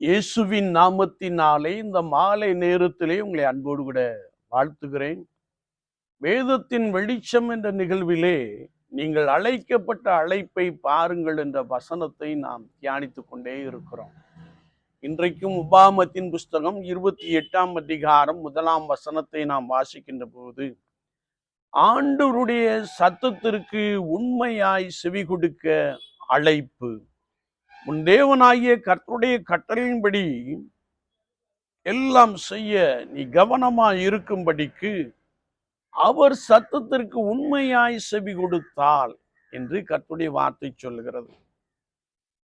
இயேசுவின் நாமத்தினாலே இந்த மாலை நேரத்திலே உங்களை அன்போடு கூட வாழ்த்துகிறேன். வேதத்தின் வெளிச்சம் என்ற நிகழ்விலே நீங்கள் அழைக்கப்பட்ட அழைப்பை பாருங்கள் என்ற வசனத்தை நாம் தியானித்துக் கொண்டே இருக்கிறோம். இன்றைக்கும் உபாகமத்தின் புஸ்தகம் 28ஆம் அதிகாரம் 1ஆம் வசனத்தை நாம் வாசிக்கின்ற போது, ஆண்டவருடைய சத்தத்திற்கு உண்மையாய் செவி கொடுக்க அழைப்பு. உன் தேவனாகிய கர்த்தருடைய கட்டளையின்படி எல்லாம் செய்ய நீ கவனமாய் இருக்கும்படிக்கு அவர் சத்தத்திற்கு உண்மையாய் செவி கொடுத்தால் என்று கர்த்தருடைய வார்த்தை சொல்லுகிறது.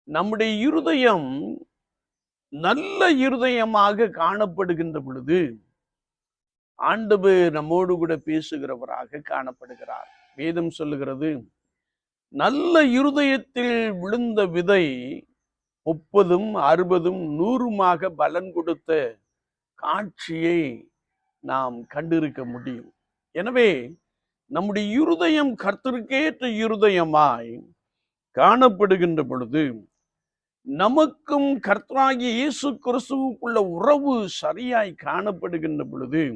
நம்முடைய இருதயம் நல்ல இருதயமாக காணப்படுகின்ற பொழுது ஆண்டவர் நம்மோடு கூட பேசுகிறவராக காணப்படுகிறார். வேதம் சொல்லுகிறது, நல்ல இருதயத்தில் விழுந்த விதை 30, 60, 100 பலன் கொடுத்த காட்சியை நாம் கண்டிருக்க முடியும். எனவே நம்முடைய இருதயம் கர்த்தருக்கேற்ற இருதயமாய் காணப்படுகின்ற பொழுது, நமக்கும் கர்த்தராகிய இயேசு கிறிஸ்துவுக்குள்ள உறவு சரியாய் காணப்படுகின்ற பொழுது,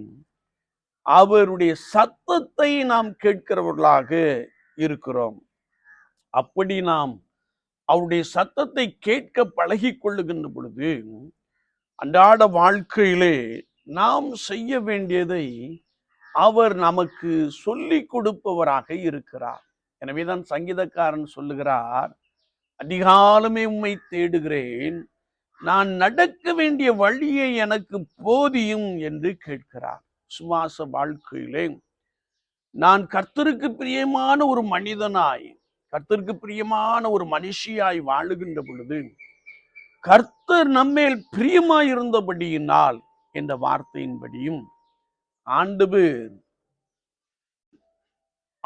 அவருடைய சத்தத்தை நாம் கேட்கிறவர்களாக இருக்கிறோம். அப்படி நாம் அவருடைய சத்தத்தை கேட்க பழகி கொள்ளுகின்ற பொழுது, அன்றாட வாழ்க்கையிலே நாம் செய்ய வேண்டியதை அவர் நமக்கு சொல்லிக் கொடுப்பவராக இருக்கிறார். எனவேதான் சங்கீதக்காரன் சொல்லுகிறார், அதிகாலமே உம்மை தேடுகிறேன், நான் நடக்க வேண்டிய வழியை எனக்கு போதியும் என்று கேட்கிறார். சுவாச வாழ்க்கையிலே நான் கர்த்தருக்கு பிரியமான ஒரு மனிதனாய், கர்த்தருக்கு பிரியமான ஒரு மனுஷியாய் வாழுகின்ற பொழுது, கர்த்தர் நம்மேல் பிரியமாயிருந்தபடியினால் என்ற வார்த்தையின்படியும்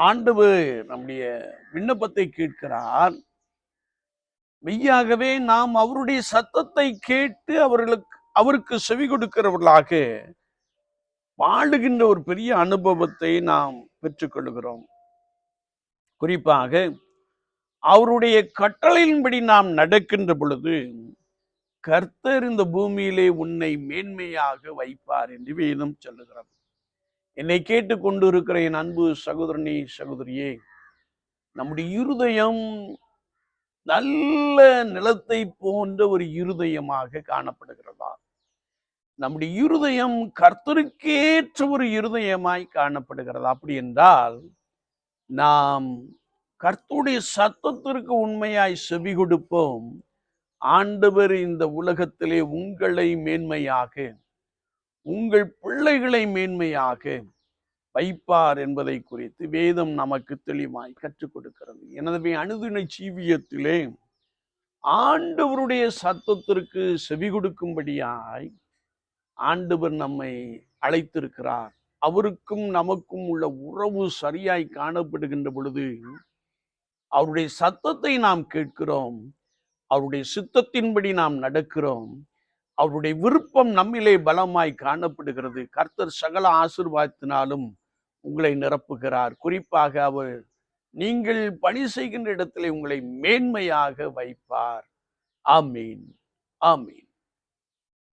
ஆண்டவர் நம்முடைய விண்ணப்பத்தை கேட்கிறார். மெய்யாகவே நாம் அவருடைய சத்தத்தை கேட்டு அவருக்கு செவி கொடுக்கிறவர்களாக வாழுகின்ற ஒரு பெரிய அனுபவத்தை நாம் பெற்றுக்கொள்கிறோம். குறிப்பாக அவருடைய கட்டளையின்படி நாம் நடக்கின்ற பொழுது, கர்த்தர் இந்த பூமியிலே உன்னை மேன்மையாக வைப்பார் என்று வேதம் சொல்லுகிறது. என்னை கேட்டு கொண்டு இருக்கிற என் அன்பு சகோதரனே, சகோதரியே, நம்முடைய இருதயம் நல்ல நிலத்தை போன்ற ஒரு இருதயமாக காணப்படுகிறதா? நம்முடைய இருதயம் கர்த்தருக்கேற்ற ஒரு இருதயமாய் காணப்படுகிறதா? அப்படி என்றால் நாம் கர்த்தருடைய சத்தத்திற்கு உண்மையாய் செவி கொடுப்போம். ஆண்டவர் இந்த உலகத்திலே உங்களை மேன்மையாக, உங்கள் பிள்ளைகளை மேன்மையாக வைப்பார் என்பதை குறித்து வேதம் நமக்கு தெளிவாய் கற்றுக் கொடுக்கிறது. எனவே அனுதின ஜீவியத்திலே ஆண்டவருடைய சத்தத்திற்கு செவி கொடுக்கும்படியாய் ஆண்டவர் நம்மை அழைத்திருக்கிறார். அவருக்கும் நமக்கும் உள்ள உறவு சரியாய் காணப்படுகின்ற பொழுது அவருடைய சத்தத்தை நாம் கேட்கிறோம், அவருடைய சித்தத்தின்படி நாம் நடக்கிறோம், அவருடைய விருப்பம் நம்மிலே பலமாய் காணப்படுகிறது. கர்த்தர் சகல ஆசீர்வாதத்தினாலும் உங்களை நிரப்புகிறார். குறிப்பாக அவர் நீங்கள் பணி செய்கின்ற இடத்திலே உங்களை மேன்மையாக வைப்பார். ஆமீன், ஆமீன்.